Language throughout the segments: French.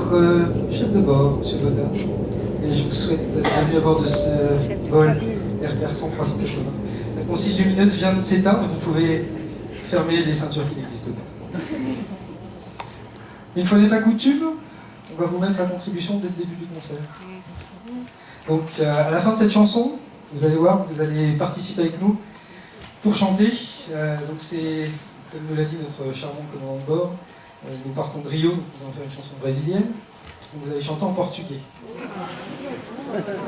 votre chef de bord, M. Godin, et je vous souhaite la bienvenue à bord de ce vol RPR 100-380. La consigne lumineuse vient de s'éteindre, vous pouvez fermer les ceintures qui n'existent pas. Une fois n'est pas coutume, on va vous mettre la contribution dès le début du concert. Donc à la fin de cette chanson, vous allez voir, vous allez participer avec nous pour chanter. Donc c'est, comme nous l'a dit notre charmant commandant de bord, nous partons de Rio, nous allons faire une chanson brésilienne. Donc vous allez chanter en portugais.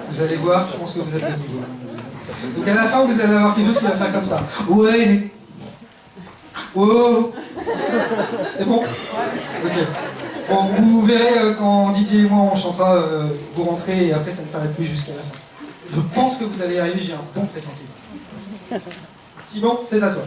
Vous allez voir, je pense que vous êtes à niveau. Donc à la fin, vous allez avoir quelque chose qui va faire comme ça. Ouais. Oh. C'est bon? Ok. Bon, vous verrez quand Didier et moi on chantera, vous rentrez et après ça ne s'arrête plus jusqu'à la fin. Je pense que vous allez y arriver, j'ai un bon pressentiment. Simon, c'est à toi.